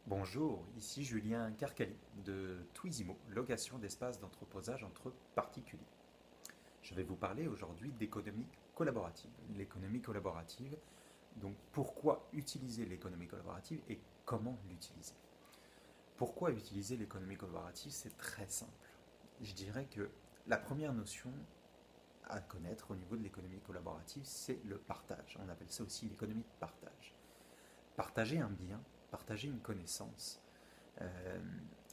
Bonjour, ici Julien Carcali de Twisimo, location d'espace d'entreposage entre particuliers. Je vais vous parler aujourd'hui d'économie collaborative. L'économie collaborative, donc pourquoi utiliser l'économie collaborative et comment l'utiliser. Pourquoi utiliser l'économie collaborative? C'est très simple. Je dirais que la première notion à connaître au niveau de l'économie collaborative, c'est le partage. On appelle ça aussi l'économie de partage. Partager un bien, partager une connaissance, euh,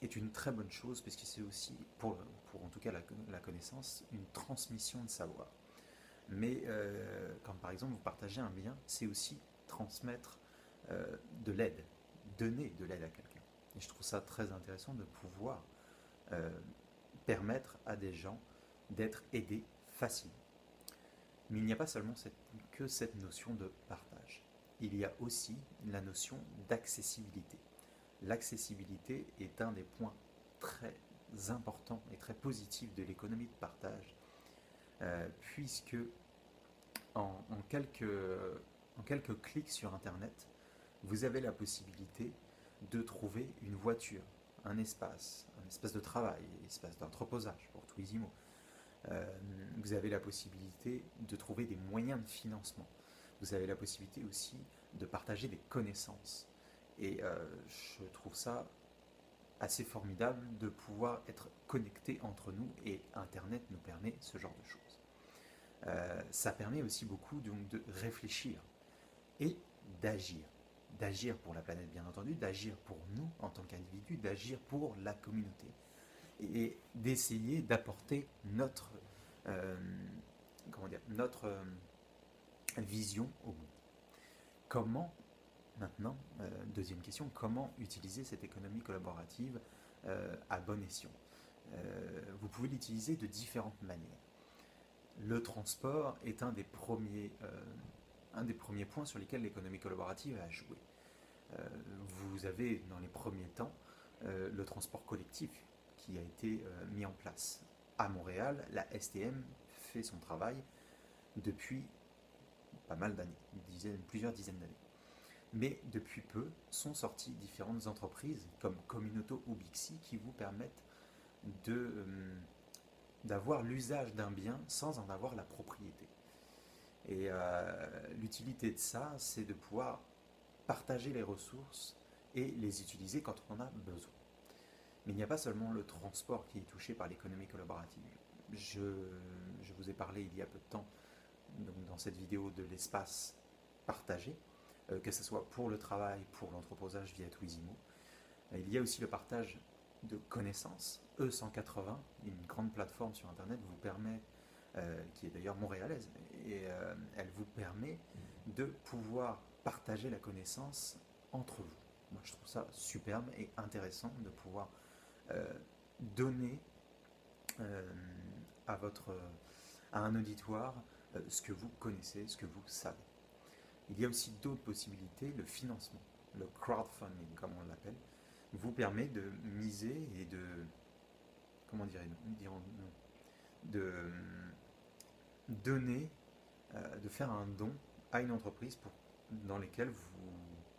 est une très bonne chose puisque c'est aussi, pour en tout cas la connaissance, une transmission de savoir. Mais quand par exemple vous partagez un bien, c'est aussi transmettre de l'aide, donner de l'aide à quelqu'un. Et je trouve ça très intéressant de pouvoir euh, permettre à des gens d'être aidés facilement. Mais il n'y a pas seulement que cette notion de partage. Il y a aussi la notion d'accessibilité. L'accessibilité est un des points très importants et très positifs de l'économie de partage, puisque en quelques clics sur Internet, vous avez la possibilité de trouver une voiture, un espace de travail, un espace d'entreposage pour Twisimo. Euh, vous avez la possibilité de trouver des moyens de financement. Vous avez la possibilité aussi de partager des connaissances. Et je trouve ça assez formidable de pouvoir être connecté entre nous et Internet nous permet ce genre de choses. Ça permet aussi beaucoup donc, de réfléchir et d'agir. D'agir pour la planète bien entendu, d'agir pour nous en tant qu'individus, d'agir pour la communauté et d'essayer d'apporter euh, notre vision au monde. Comment maintenant, deuxième question, comment utiliser cette économie collaborative à bon escient? Vous pouvez l'utiliser de différentes manières. Le transport est un des premiers points sur lesquels l'économie collaborative a joué. Vous avez dans les premiers temps le transport collectif qui a été mis en place. À Montréal, la STM fait son travail depuis pas mal d'années, plusieurs dizaines d'années. Mais depuis peu sont sorties différentes entreprises comme Communauto ou Bixi qui vous permettent d'avoir l'usage d'un bien sans en avoir la propriété. Et l'utilité de ça, c'est de pouvoir partager les ressources et les utiliser quand on en a besoin. Mais il n'y a pas seulement le transport qui est touché par l'économie collaborative. Je vous ai parlé il y a peu de temps, donc dans cette vidéo, de l'espace partagé, que ce soit pour le travail, pour l'entreposage via Twisimo. Il y a aussi le partage de connaissances. E180, une grande plateforme sur Internet, vous permet, qui est d'ailleurs montréalaise, et elle vous permet de pouvoir partager la connaissance entre vous. Moi, je trouve ça superbe et intéressant de pouvoir euh, donner euh, à, votre, à un auditoire ce que vous connaissez, ce que vous savez. Il y a aussi d'autres possibilités, le financement, le crowdfunding comme on l'appelle, vous permet de miser et de, comment dirais-nous, de donner, de faire un don à une entreprise dans laquelle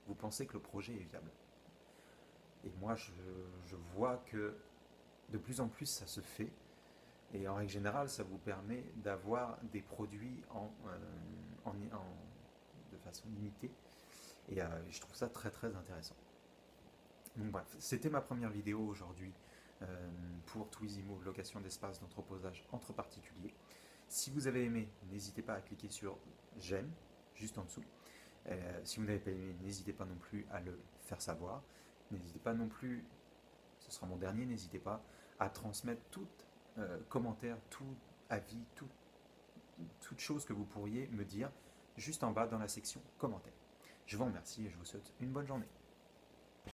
vous pensez que le projet est viable. Et moi, je vois que de plus en plus ça se fait. Et en règle générale, ça vous permet d'avoir des produits de façon limitée. Et je trouve ça très très intéressant. Donc bref, c'était ma première vidéo aujourd'hui pour Twisimo, location d'espace d'entreposage entre particuliers. Si vous avez aimé, n'hésitez pas à cliquer sur j'aime, juste en dessous. Si vous n'avez pas aimé, n'hésitez pas non plus à le faire savoir. N'hésitez pas non plus, ce sera mon dernier, n'hésitez pas à transmettre tout commentaire, tout avis, toute chose que vous pourriez me dire juste en bas dans la section commentaires. Je vous remercie et je vous souhaite une bonne journée.